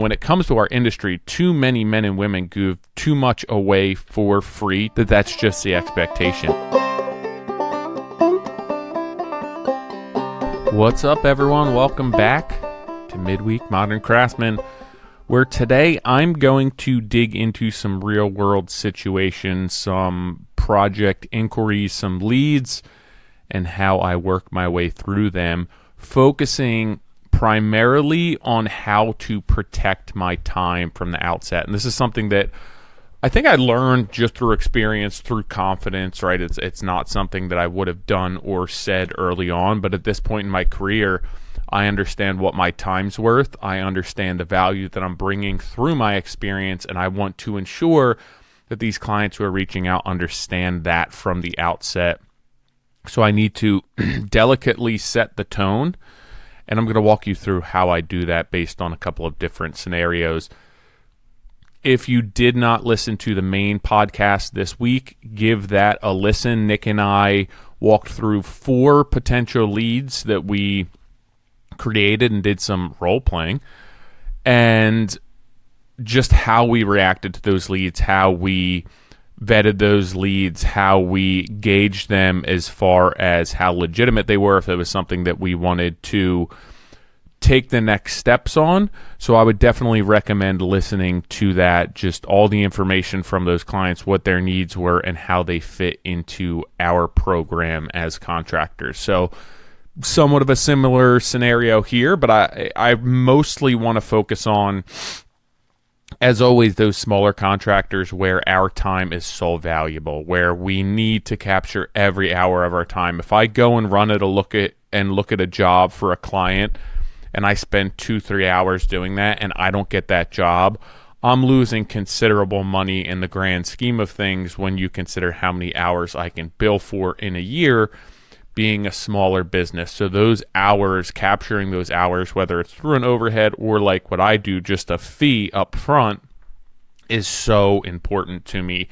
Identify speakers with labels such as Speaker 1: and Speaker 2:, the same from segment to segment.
Speaker 1: When it comes to our industry, too many men and women give too much away for free that's just the expectation. What's up, everyone? Welcome back to Midweek Modern Craftsman, where today I'm going to dig into some real-world situations, some project inquiries, some leads, and how I work my way through them, focusing primarily on how to protect my time from the outset. And this is something that I think I learned just through experience, through confidence, right? It's not something that I would have done or said early on, but at this point in my career, I understand what my time's worth. I understand the value that I'm bringing through my experience, and I want to ensure that these clients who are reaching out understand that from the outset. So I need to delicately set the tone, and I'm going to walk you through how I do that based on a couple of different scenarios. If you did not listen to the main podcast this week, give that a listen. Nick and I walked through 4 potential leads that we created and did some role-playing, and just how we reacted to those leads, how we vetted those leads, how we gauged them as far as how legitimate they were, if it was something that we wanted to take the next steps on. So I would definitely recommend listening to that, just all the information from those clients, what their needs were, and how they fit into our program as contractors. So somewhat of a similar scenario here, but I mostly want to focus on, as always, those smaller contractors where our time is so valuable, where we need to capture every hour of our time. If I go and look at a job for a client and I spend 2-3 hours doing that and I don't get that job, I'm losing considerable money in the grand scheme of things when you consider how many hours I can bill for in a year being a smaller business. So those hours, capturing those hours, whether it's through an overhead or like what I do, just a fee up front, is so important to me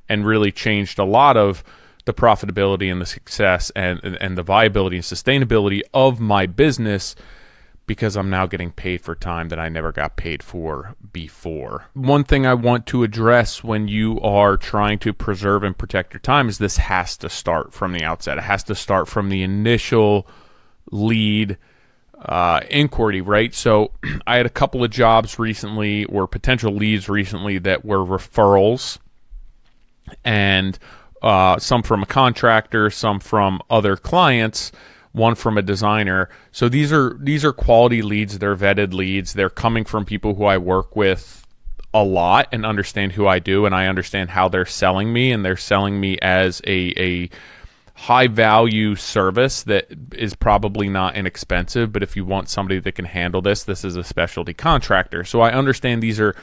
Speaker 1: and really changed a lot of the profitability and the success and the viability and sustainability of my business, because I'm now getting paid for time that I never got paid for before. One thing I want to address when you are trying to preserve and protect your time is this has to start from the outset. It has to start from the initial lead inquiry, right? So I had a couple of jobs recently, or potential leads recently, that were referrals, and some from a contractor, some from other clients, one from a designer. So these are quality leads. They're vetted leads. They're coming from people who I work with a lot and understand who I do, and I understand how they're selling me, and they're selling me as a high value service that is probably not inexpensive, but if you want somebody that can handle this is a specialty contractor. So I understand these are,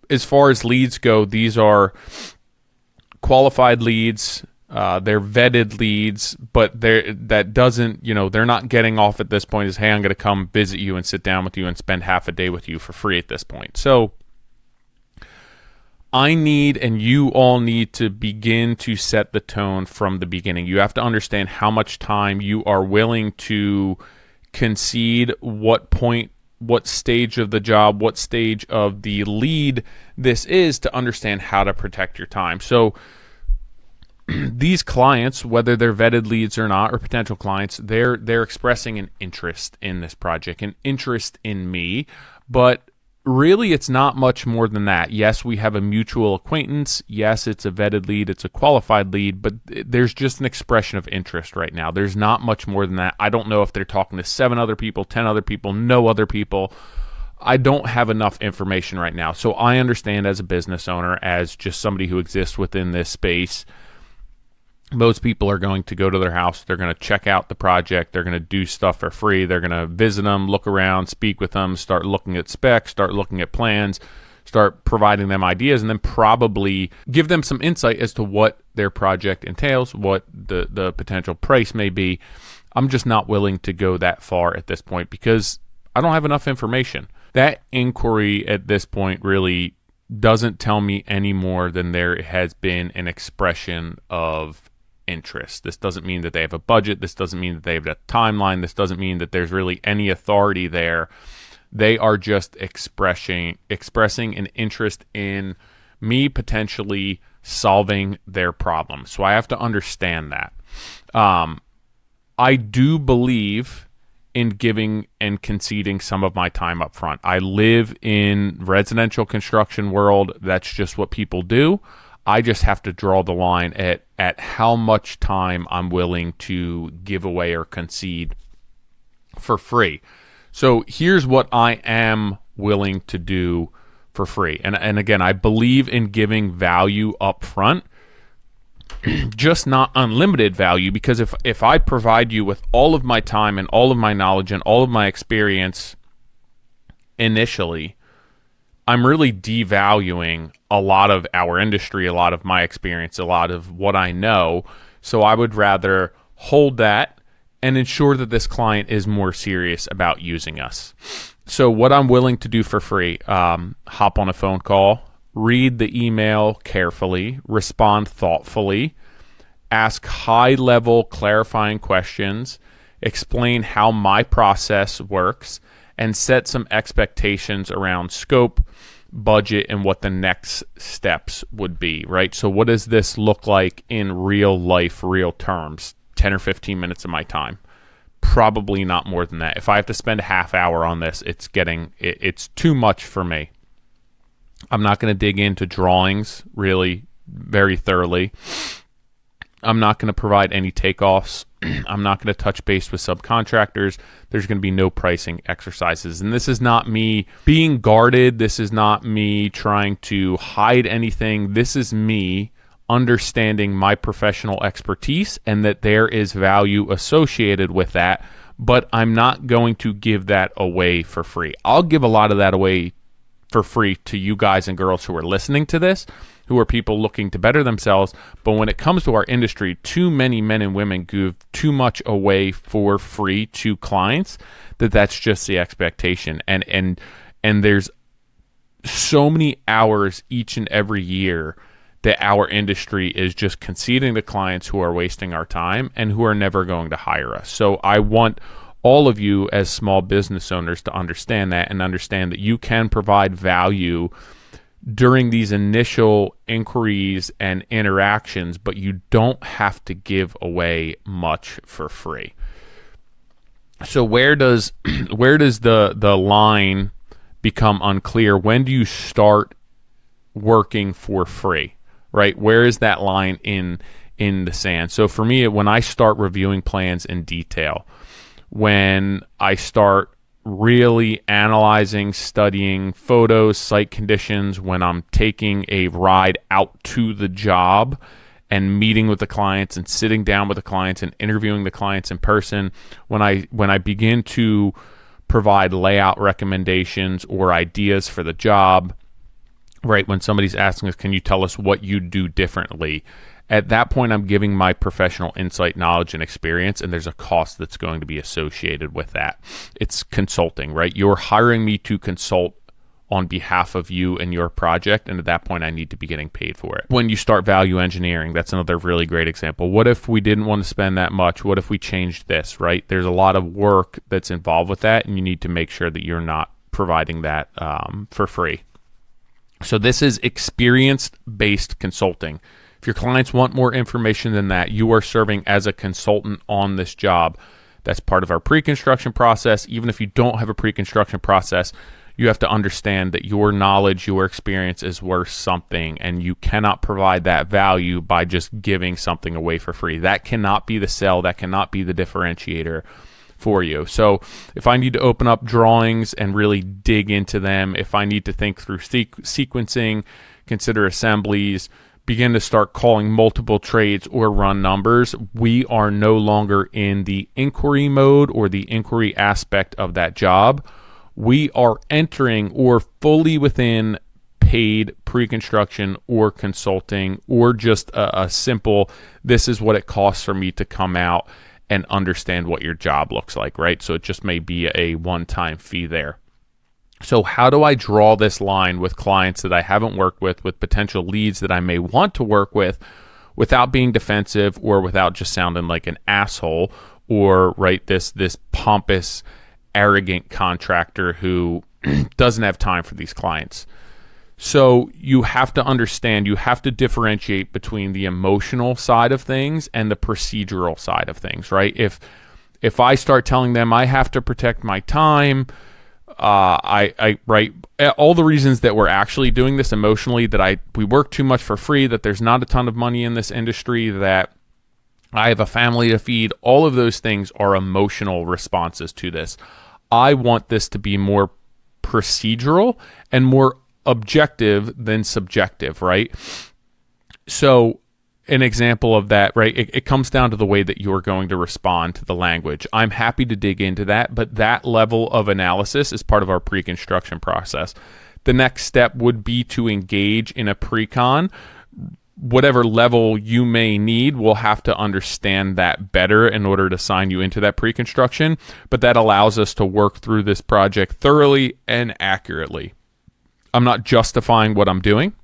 Speaker 1: as far as leads go, these are qualified leads. They're vetted leads, but they're not getting off at this point as, hey, I'm going to come visit you and sit down with you and spend half a day with you for free at this point. So I need, and you all need, to begin to set the tone from the beginning. You have to understand how much time you are willing to concede, what point, what stage of the job, what stage of the lead this is, to understand how to protect your time. So these clients, whether they're vetted leads or not, or potential clients, they're expressing an interest in this project, an interest in me, but really it's not much more than that. Yes, we have a mutual acquaintance. Yes, it's a vetted lead, it's a qualified lead, but there's just an expression of interest right now. There's not much more than that. I don't know if they're talking to 7 other people, 10 other people, no other people. I don't have enough information right now. So I understand, as a business owner, as just somebody who exists within this space, most people are going to go to their house, they're going to check out the project, they're going to do stuff for free, they're going to visit them, look around, speak with them, start looking at specs, start looking at plans, start providing them ideas, and then probably give them some insight as to what their project entails, what the potential price may be. I'm just not willing to go that far at this point because I don't have enough information. That inquiry at this point really doesn't tell me any more than there has been an expression of interest. This doesn't mean that they have a budget. This doesn't mean that they have a timeline. This doesn't mean that there's really any authority there They are just expressing an interest in me potentially solving their problem. So I have to understand that. I do believe in giving and conceding some of my time up front. I live in residential construction world. That's just what people do. I just have to draw the line at how much time I'm willing to give away or concede for free. So here's what I am willing to do for free. And again, I believe in giving value up front, just not unlimited value, because if I provide you with all of my time and all of my knowledge and all of my experience initially, I'm really devaluing a lot of our industry, a lot of my experience, a lot of what I know. So I would rather hold that and ensure that this client is more serious about using us. So what I'm willing to do for free, hop on a phone call, read the email carefully, respond thoughtfully, ask high-level clarifying questions, explain how my process works, and set some expectations around scope, budget, and what the next steps would be, right? So what does this look like in real life, real terms? 10 or 15 minutes of my time. Probably not more than that. If I have to spend a half hour on this, it's too much for me. I'm not going to dig into drawings really very thoroughly. I'm not going to provide any takeoffs. I'm not going to touch base with subcontractors. There's going to be no pricing exercises. And this is not me being guarded. This is not me trying to hide anything. This is me understanding my professional expertise and that there is value associated with that, but I'm not going to give that away for free. I'll give a lot of that away for free to you guys and girls who are listening to this, who are people looking to better themselves. But when it comes to our industry, too many men and women give too much away for free to clients that's just the expectation. And there's so many hours each and every year that our industry is just conceding to clients who are wasting our time and who are never going to hire us. So I want all of you as small business owners to understand that and understand that you can provide value during these initial inquiries and interactions, but you don't have to give away much for free. So where does the line become unclear? When do you start working for free? Right? Where is that line in the sand? So for me, when I start reviewing plans in detail, when I start really analyzing, studying photos, site conditions, when I'm taking a ride out to the job and meeting with the clients and sitting down with the clients and interviewing the clients in person, when I begin to provide layout recommendations or ideas for the job, right, when somebody's asking us, can you tell us what you do differently? At that point, I'm giving my professional insight, knowledge, and experience, and there's a cost that's going to be associated with that. It's consulting, right? You're hiring me to consult on behalf of you and your project, and at that point, I need to be getting paid for it. When you start value engineering, that's another really great example. What if we didn't want to spend that much? What if we changed this, right? There's a lot of work that's involved with that, and you need to make sure that you're not providing that for free. So this is experience-based consulting. If your clients want more information than that, you are serving as a consultant on this job. That's part of our pre-construction process. Even if you don't have a pre-construction process, you have to understand that your knowledge, your experience is worth something, and you cannot provide that value by just giving something away for free. That cannot be the sell. That cannot be the differentiator for you. So if I need to open up drawings and really dig into them, if I need to think through sequencing, consider assemblies, begin to start calling multiple trades or run numbers, we are no longer in the inquiry mode or the inquiry aspect of that job. We are entering or fully within paid pre-construction or consulting, or just a simple, this is what it costs for me to come out and understand what your job looks like, right? So it just may be a one-time fee there. So how do I draw this line with clients that I haven't worked with potential leads that I may want to work with, without being defensive or without just sounding like an asshole or, right, this pompous arrogant contractor who doesn't have time for these clients. So you have to understand, you have to differentiate between the emotional side of things and the procedural side of things, right? If I start telling them I have to protect my time, right, all the reasons that we're actually doing this emotionally, that we work too much for free, that there's not a ton of money in this industry, that I have a family to feed, all of those things are emotional responses to this. I want this to be more procedural and more objective than subjective, right? So an example of that, right, it comes down to the way that you're going to respond to the language. I'm happy to dig into that, but that level of analysis is part of our pre-construction process. The next step would be to engage in a pre-con. Whatever level you may need, we'll have to understand that better in order to sign you into that pre-construction, but that allows us to work through this project thoroughly and accurately. I'm not justifying what I'm doing.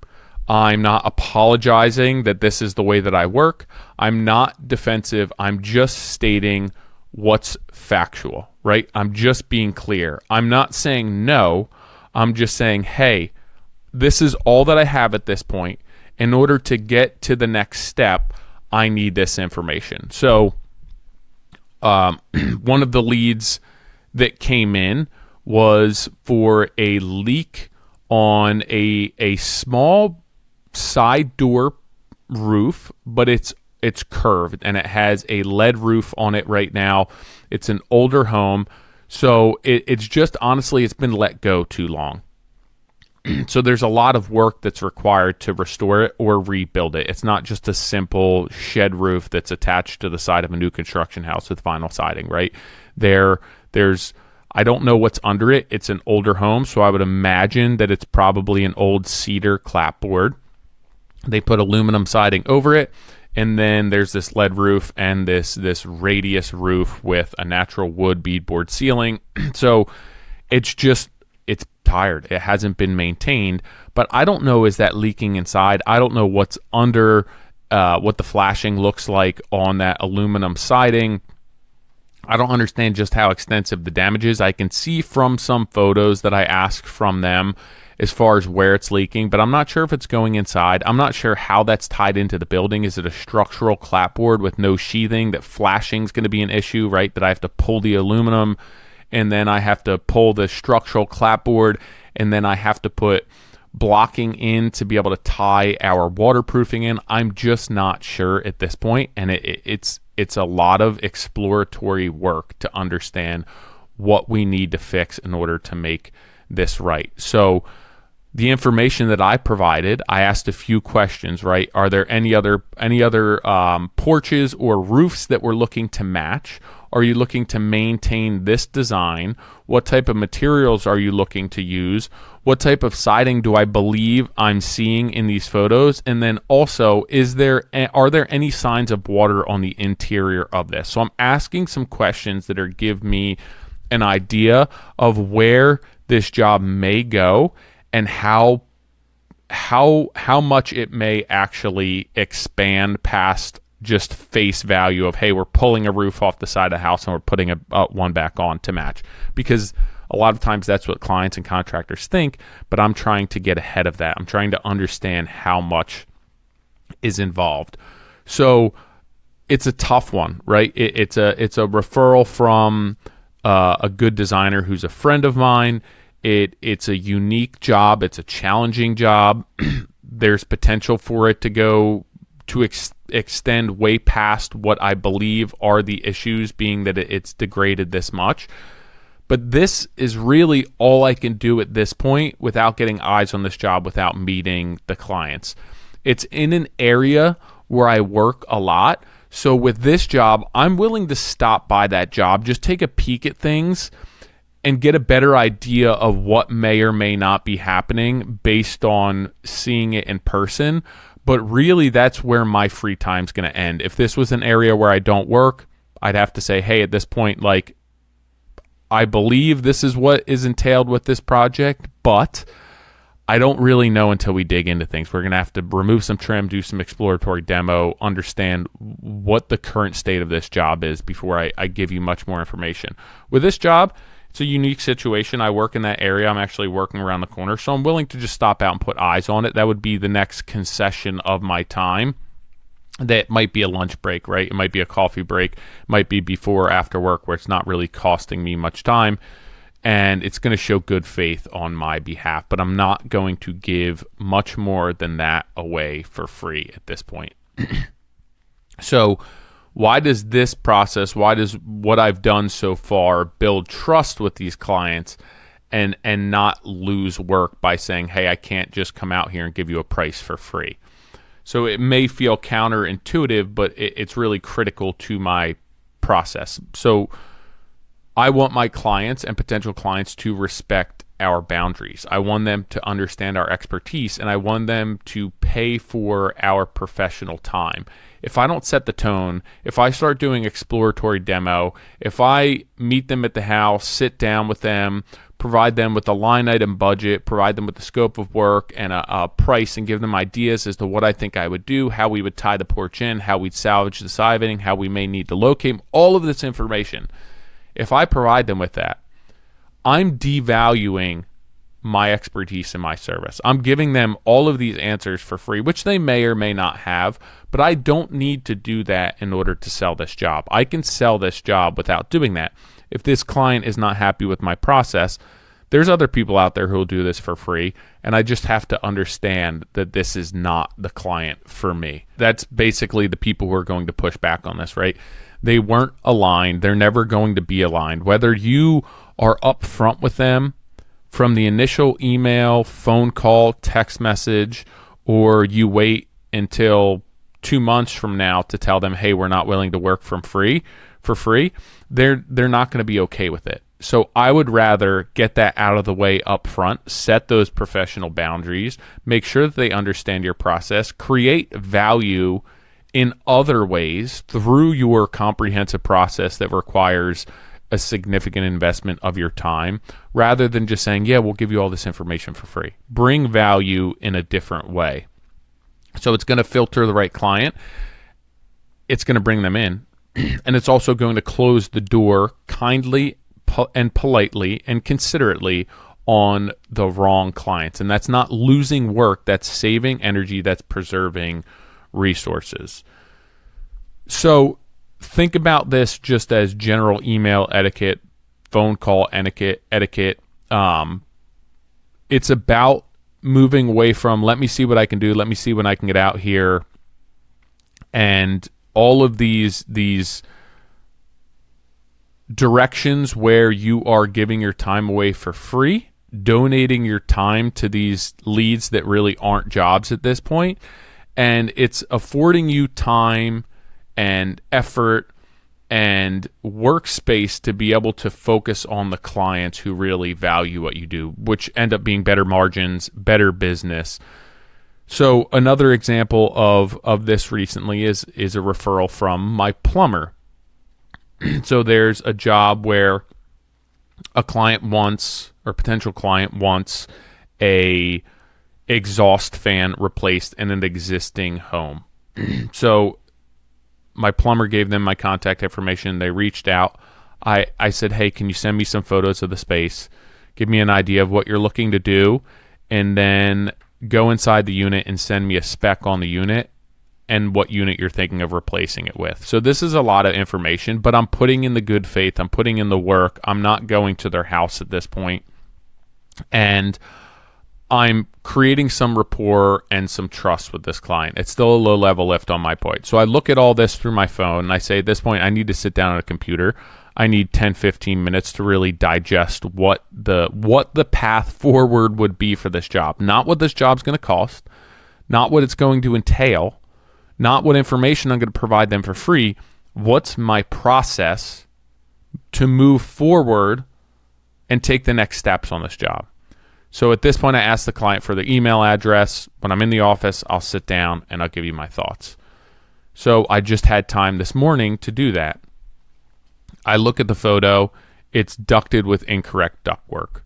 Speaker 1: I'm not apologizing that this is the way that I work. I'm not defensive. I'm just stating what's factual, right? I'm just being clear. I'm not saying no. I'm just saying, hey, this is all that I have at this point. In order to get to the next step, I need this information. So one of the leads that came in was for a leak on a small side door roof, but it's curved and it has a lead roof on it right now. It's an older home, so it's just, honestly, it's been let go too long. So there's a lot of work that's required to restore it or rebuild it. It's not just a simple shed roof that's attached to the side of a new construction house with vinyl siding, right? There's I don't know what's under it. It's an older home, so I would imagine that it's probably an old cedar clapboard. They put aluminum siding over it, and then there's this lead roof and this radius roof with a natural wood beadboard ceiling. So it's tired. It hasn't been maintained, but I don't know, is that leaking inside? I don't know what's under, what the flashing looks like on that aluminum siding. I don't understand just how extensive the damage is. I can see from some photos that I asked from them as far as where it's leaking, but I'm not sure if it's going inside. I'm not sure how that's tied into the building. Is it a structural clapboard with no sheathing that flashing is going to be an issue, right? That I have to pull the aluminum and then I have to pull the structural clapboard, and then I have to put blocking in to be able to tie our waterproofing in. I'm just not sure at this point, and it's a lot of exploratory work to understand what we need to fix in order to make this right. So the information that I provided, I asked a few questions, right? Are there any other porches or roofs that we're looking to match? Are you looking to maintain this design? What type of materials are you looking to use? What type of siding do I believe I'm seeing in these photos? And then also, are there any signs of water on the interior of this? So I'm asking some questions that give me an idea of where this job may go and how much it may actually expand past just face value of, hey, we're pulling a roof off the side of the house and we're putting one back on to match. Because a lot of times that's what clients and contractors think, but I'm trying to get ahead of that. I'm trying to understand how much is involved. So it's a tough one, right? It's a referral from a good designer who's a friend of mine. It's a unique job. It's a challenging job. There's potential for it to go to extend way past what I believe are the issues, being that it's degraded this much. But this is really all I can do at this point without getting eyes on this job, without meeting the clients. It's in an area where I work a lot. So with this job, I'm willing to stop by that job, just take a peek at things and get a better idea of what may or may not be happening based on seeing it in person. But really, that's where my free time's going to end. If this was an area where I don't work, I'd have to say, hey, at this point, like, I believe this is what is entailed with this project, but I don't really know until we dig into things. We're going to have to remove some trim, do some exploratory demo, understand what the current state of this job is before I give you much more information. With this job, it's a unique situation. I work in that area. I'm actually working around the corner, so I'm willing to just stop out and put eyes on it. That would be the next concession of my time. That might be a lunch break, right? It might be a coffee break. It might be before or after work where it's not really costing me much time. And it's going to show good faith on my behalf. But I'm not going to give much more than that away for free at this point. So why does this process, why does what I've done so far build trust with these clients and not lose work by saying, hey, I can't just come out here and give you a price for free? So it may feel counterintuitive, but it's really critical to my process. So I want my clients and potential clients to respect our boundaries. I want them to understand our expertise, and I want them to pay for our professional time. If I don't set the tone, if I start doing exploratory demo, if I meet them at the house, sit down with them, provide them with a line item budget, provide them with the scope of work and a price, and give them ideas as to what I think I would do, how we would tie the porch in, how we'd salvage the siding, how we may need to locate, all of this information. If I provide them with that, I'm devaluing my expertise and my service. I'm giving them all of these answers for free, which they may or may not have, but I don't need to do that in order to sell this job. I can sell this job without doing that. If this client is not happy with my process, there's other people out there who will do this for free, and I just have to understand that this is not the client for me. That's basically the people who are going to push back on this, right? They weren't aligned. They're never going to be aligned. Whether you are upfront with them from the initial email, phone call, text message, or you wait until 2 months from now to tell them, hey, we're not willing to work for free, they're not going to be okay with it. So I would rather get that out of the way up front, set those professional boundaries, make sure that they understand your process, create value in other ways through your comprehensive process that requires a significant investment of your time, rather than just saying, yeah, we'll give you all this information for free. Bring value in a different way. So it's going to filter the right client. It's going to bring them in. And it's also going to close the door kindly and politely and considerately on the wrong clients. And that's not losing work. That's saving energy. That's preserving resources. So think about this just as general email etiquette, phone call etiquette. It's about moving away from, let me see what I can do, let me see when I can get out here, and all of these directions where you are giving your time away for free, donating your time to these leads that really aren't jobs at this point, and it's affording you time and effort and workspace to be able to focus on the clients who really value what you do, which end up being better margins, better business. So another example of this recently is a referral from my plumber. So there's a job where a client wants, or potential client wants, a exhaust fan replaced in an existing home. So my plumber gave them my contact information. They reached out. I said, hey, can you send me some photos of the space? Give me an idea of what you're looking to do, and then go inside the unit and send me a spec on the unit and what unit you're thinking of replacing it with. So this is a lot of information, but I'm putting in the good faith. I'm putting in the work. I'm not going to their house at this point. And I'm creating some rapport and some trust with this client. It's still a low-level lift on my point. So I look at all this through my phone, and I say, at this point, I need to sit down at a computer. I need 10, 15 minutes to really digest what the path forward would be for this job. Not what this job's going to cost, not what it's going to entail, not what information I'm going to provide them for free. What's my process to move forward and take the next steps on this job? So at this point, I ask the client for the email address. When I'm in the office, I'll sit down and I'll give you my thoughts. So I just had time this morning to do that. I look at the photo. It's ducted with incorrect ductwork.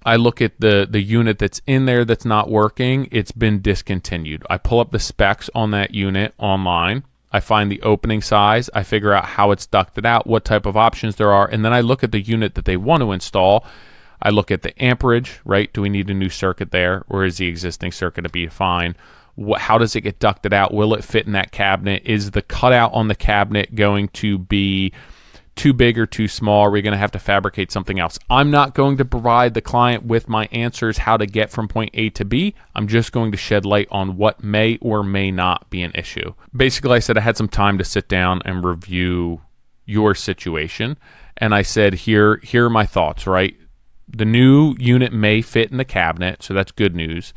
Speaker 1: I look at the unit that's in there that's not working. It's been discontinued. I pull up the specs on that unit online. I find the opening size, I figure out how it's ducted out, what type of options there are, and then I look at the unit that they want to install. I look at the amperage, right? Do we need a new circuit there, or is the existing circuit to be fine? How does it get ducted out? Will it fit in that cabinet? Is the cutout on the cabinet going to be too big or too small? Are we going to have to fabricate something else? I'm not going to provide the client with my answers how to get from point A to B. I'm just going to shed light on what may or may not be an issue. Basically, I said I had some time to sit down and review your situation. And I said, here are my thoughts, right? The new unit may fit in the cabinet, so that's good news.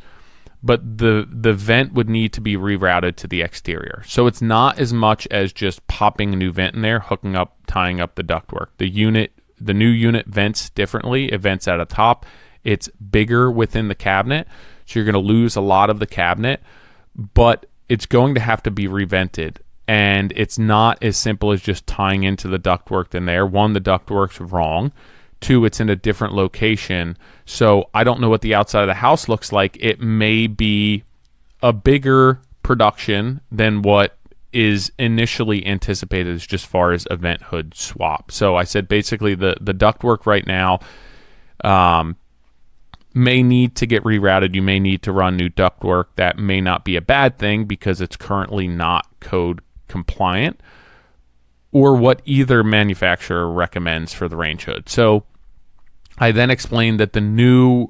Speaker 1: But the vent would need to be rerouted to the exterior. So it's not as much as just popping a new vent in there, hooking up, tying up the ductwork. The new unit vents differently. It vents at the top. It's bigger within the cabinet, so you're going to lose a lot of the cabinet, but it's going to have to be revented. And it's not as simple as just tying into the ductwork in there. One, the ductwork's wrong. Two, it's in a different location. So I don't know what the outside of the house looks like. It may be a bigger production than what is initially anticipated as just far as a vent hood swap. So I said basically the ductwork right now may need to get rerouted. You may need to run new ductwork. That may not be a bad thing because it's currently not code compliant, or what either manufacturer recommends for the range hood. So I then explained that the new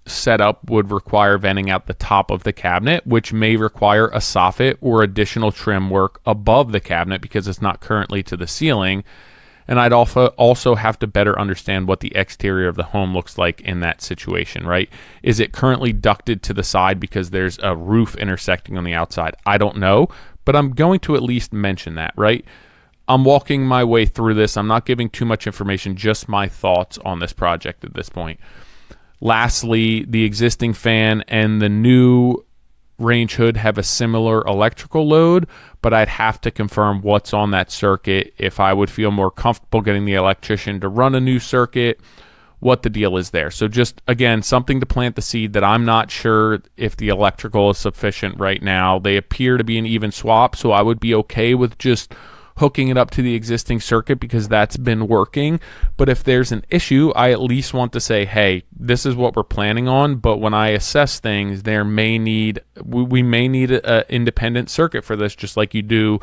Speaker 1: setup would require venting out the top of the cabinet, which may require a soffit or additional trim work above the cabinet because it's not currently to the ceiling. And I'd also have to better understand what the exterior of the home looks like in that situation, right? Is it currently ducted to the side because there's a roof intersecting on the outside? I don't know, but I'm going to at least mention that, right? I'm walking my way through this. I'm not giving too much information, just my thoughts on this project at this point. Lastly, the existing fan and the new range hood have a similar electrical load, but I'd have to confirm what's on that circuit, if I would feel more comfortable getting the electrician to run a new circuit, what the deal is there. So just, again, something to plant the seed that I'm not sure if the electrical is sufficient right now. They appear to be an even swap, so I would be okay with just hooking it up to the existing circuit because that's been working. But if there's an issue, I at least want to say, hey, this is what we're planning on, but when I assess things, we may need an independent circuit for this, just like you do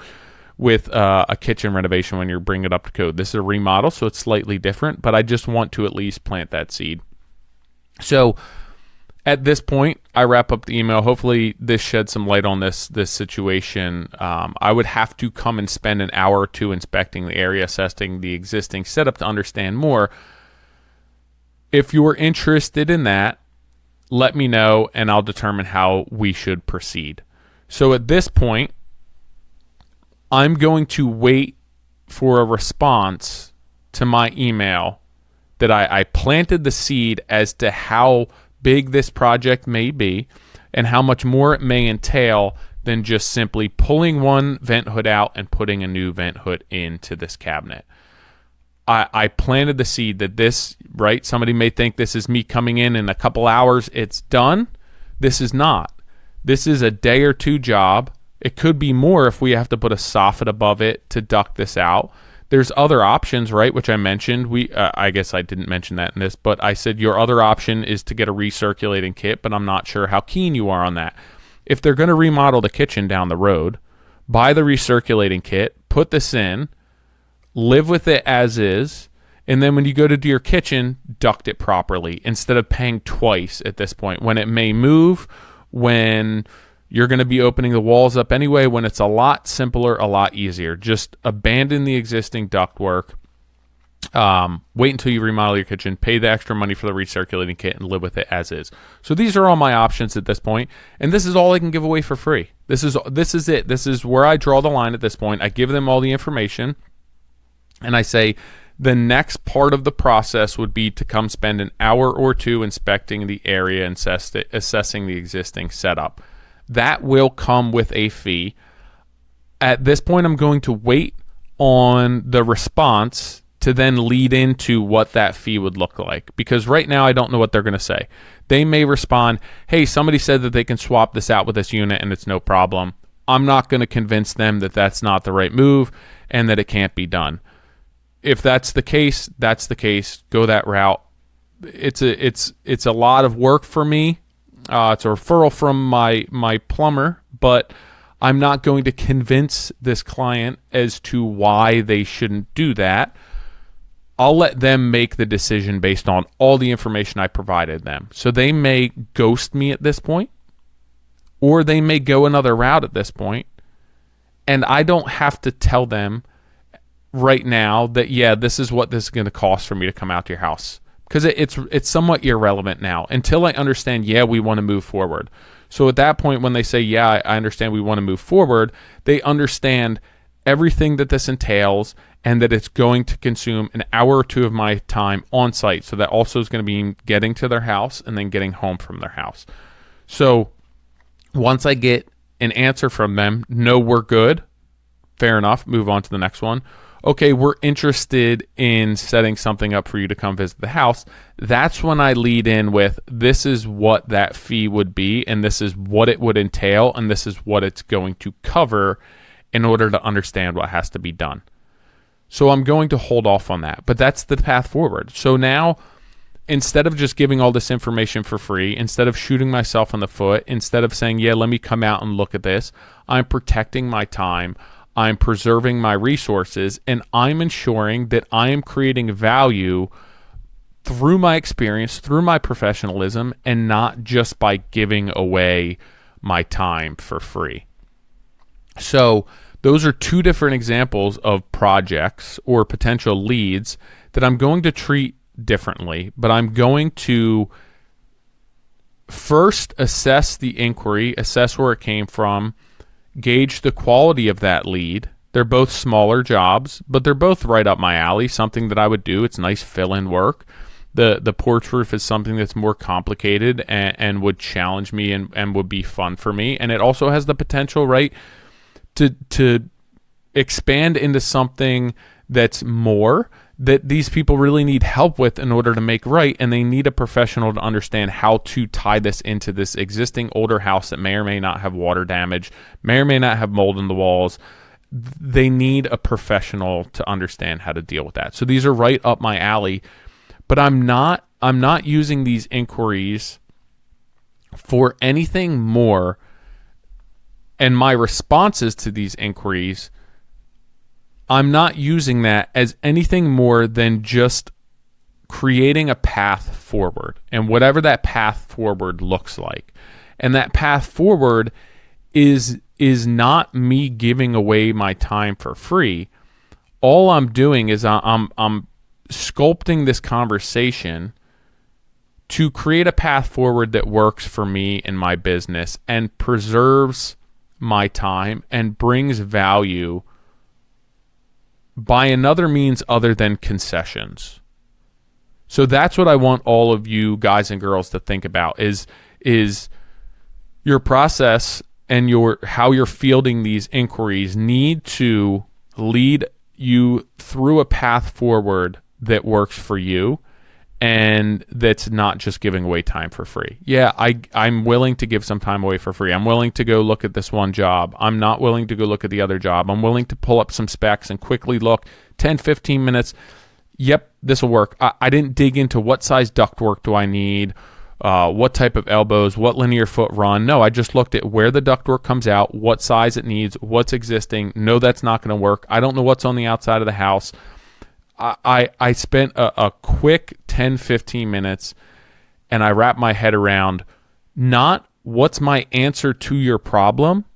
Speaker 1: with a kitchen renovation when you're bringing it up to code. This is a remodel, so it's slightly different, but I just want to at least plant that seed. So at this point, I wrap up the email. Hopefully this sheds some light on this situation. I would have to come and spend an hour or two inspecting the area, assessing the existing setup to understand more. If you're interested in that, let me know and I'll determine how we should proceed. So at this point, I'm going to wait for a response to my email that I planted the seed as to how big this project may be and how much more it may entail than just simply pulling one vent hood out and putting a new vent hood into this cabinet. I planted the seed that this, right? Somebody may think this is me coming in a couple hours, it's done. This is not. This is a day or two job. It could be more if we have to put a soffit above it to duct this out. There's other options, right, which I mentioned. I guess I didn't mention that in this, but I said your other option is to get a recirculating kit, but I'm not sure how keen you are on that. If they're going to remodel the kitchen down the road, buy the recirculating kit, put this in, live with it as is, and then when you go to do your kitchen, duct it properly instead of paying twice at this point, when it may move, when you're going to be opening the walls up anyway, when it's a lot simpler, a lot easier. Just abandon the existing ductwork. Wait until you remodel your kitchen, pay the extra money for the recirculating kit, and live with it as is. So these are all my options at this point, and this is all I can give away for free. This is it. This is where I draw the line at this point. I give them all the information, and I say the next part of the process would be to come spend an hour or two inspecting the area and assessing the existing setup. That will come with a fee. At this point, I'm going to wait on the response to then lead into what that fee would look like. Because right now, I don't know what they're going to say. They may respond, hey, somebody said that they can swap this out with this unit and it's no problem. I'm not going to convince them that that's not the right move and that it can't be done. If that's the case, that's the case. Go that route. It's a lot of work for me. It's a referral from my plumber, but I'm not going to convince this client as to why they shouldn't do that. I'll let them make the decision based on all the information I provided them. So they may ghost me at this point, or they may go another route at this point, and I don't have to tell them right now that, yeah, this is what this is going to cost for me to come out to your house, because it's somewhat irrelevant now until I understand, yeah, we want to move forward. So at that point, when they say, yeah, I understand we want to move forward, they understand everything that this entails and that it's going to consume an hour or two of my time on site. So that also is going to be getting to their house and then getting home from their house. So once I get an answer from them, no, we're good, fair enough, move on to the next one. Okay, we're interested in setting something up for you to come visit the house. That's when I lead in with, this is what that fee would be, and this is what it would entail, and this is what it's going to cover in order to understand what has to be done. So I'm going to hold off on that, but that's the path forward. So now, instead of just giving all this information for free, instead of shooting myself in the foot, instead of saying, yeah, let me come out and look at this, I'm protecting my time, I'm preserving my resources, and I'm ensuring that I am creating value through my experience, through my professionalism, and not just by giving away my time for free. So those are two different examples of projects or potential leads that I'm going to treat differently, but I'm going to first assess the inquiry, assess where it came from, gauge the quality of that lead. They're both smaller jobs, but they're both right up my alley, something that I would do. It's nice fill-in work. The porch roof is something that's more complicated and would challenge me and would be fun for me. And it also has the potential, right, to expand into something that's more that these people really need help with in order to make right, and they need a professional to understand how to tie this into this existing older house that may or may not have water damage, may or may not have mold in the walls. They need a professional to understand how to deal with that. So these are right up my alley, but I'm not using these inquiries for anything more, and my responses to these inquiries, I'm not using that as anything more than just creating a path forward, and whatever that path forward looks like. And that path forward is not me giving away my time for free. All I'm doing is I'm sculpting this conversation to create a path forward that works for me and my business and preserves my time and brings value by another means other than concessions. So that's what I want all of you guys and girls to think about is your process and how you're fielding these inquiries need to lead you through a path forward that works for you and that's not just giving away time for free. Yeah, I'm willing to give some time away for free. I'm willing to go look at this one job. I'm not willing to go look at the other job. I'm willing to pull up some specs and quickly look 10, 15 minutes. Yep, this will work. I didn't dig into what size ductwork do I need, what type of elbows, what linear foot run. No, I just looked at where the ductwork comes out, what size it needs, what's existing. No, that's not going to work. I don't know what's on the outside of the house. I spent a quick 10, 15 minutes and I wrapped my head around not what's my answer to your problem,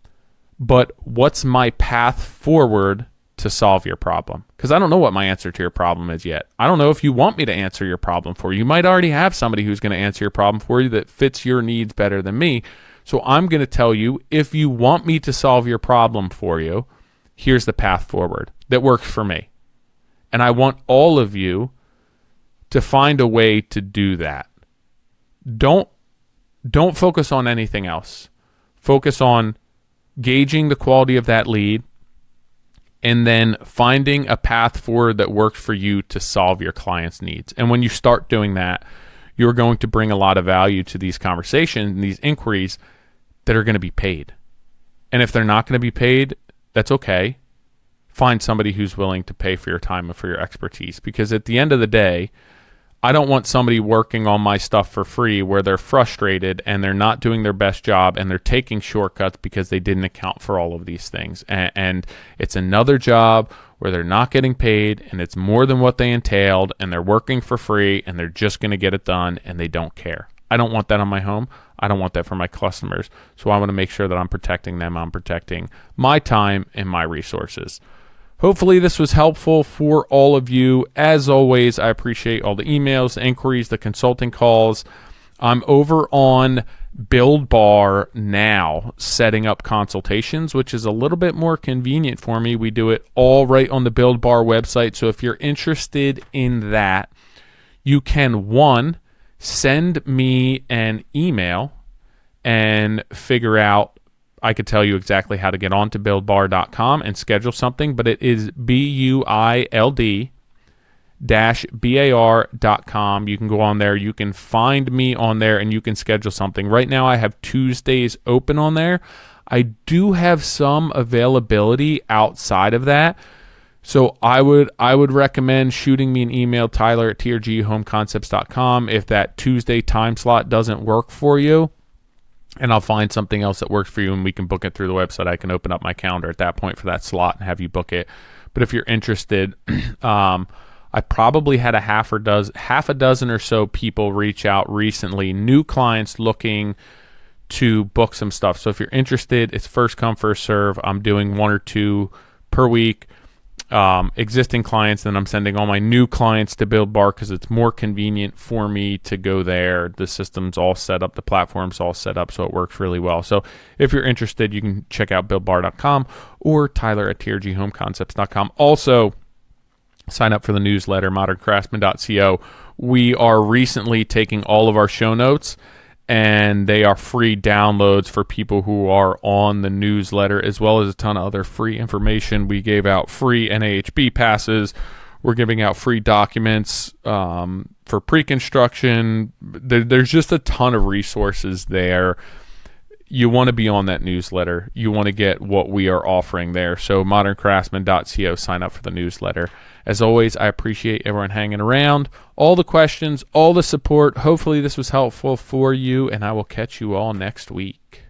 Speaker 1: but what's my path forward to solve your problem. Because I don't know what my answer to your problem is yet. I don't know if you want me to answer your problem for you. You might already have somebody who's going to answer your problem for you that fits your needs better than me. So I'm going to tell you, if you want me to solve your problem for you, here's the path forward that works for me. And I want all of you to find a way to do that. Don't focus on anything else. Focus on gauging the quality of that lead and then finding a path forward that works for you to solve your client's needs. And when you start doing that, you're going to bring a lot of value to these conversations and these inquiries that are going to be paid. And if they're not going to be paid, that's okay. Find somebody who's willing to pay for your time and for your expertise. Because at the end of the day, I don't want somebody working on my stuff for free where they're frustrated and they're not doing their best job and they're taking shortcuts because they didn't account for all of these things. And it's another job where they're not getting paid and it's more than what they entailed and they're working for free and they're just going to get it done and they don't care. I don't want that on my home. I don't want that for my customers. So I want to make sure that I'm protecting them. I'm protecting my time and my resources. Hopefully this was helpful for all of you. As always, I appreciate all the emails, the inquiries, the consulting calls. I'm over on Build Bar now setting up consultations, which is a little bit more convenient for me. We do it all right on the Build Bar website. So if you're interested in that, you can, one, send me an email and figure out, I could tell you exactly how to get on to buildbar.com and schedule something, but it is build-bar.com. You can go on there. You can find me on there and you can schedule something. Right now I have Tuesdays open on there. I do have some availability outside of that. So I would recommend shooting me an email, tyler@trghomeconcepts.com, if that Tuesday time slot doesn't work for you. And I'll find something else that works for you and we can book it through the website. I can open up my calendar at that point for that slot and have you book it. But if you're interested, I probably had a half a dozen or so people reach out recently, new clients looking to book some stuff. So if you're interested, it's first come, first serve. I'm doing 1 or 2 per week. Existing clients, then I'm sending all my new clients to Build Bar because it's more convenient for me to go there. The system's all set up, the platform's all set up, so it works really well. So if you're interested, you can check out buildbar.com or tyler@trghomeconcepts.com. Also, sign up for the newsletter, moderncraftsman.co. We are recently taking all of our show notes and they are free downloads for people who are on the newsletter, as well as a ton of other free information. We gave out free NAHB passes. We're giving out free documents for pre-construction. There's just a ton of resources there. You want to be on that newsletter. You want to get what we are offering there. So moderncraftsman.co, sign up for the newsletter. As always, I appreciate everyone hanging around, all the questions, all the support. Hopefully this was helpful for you, and I will catch you all next week.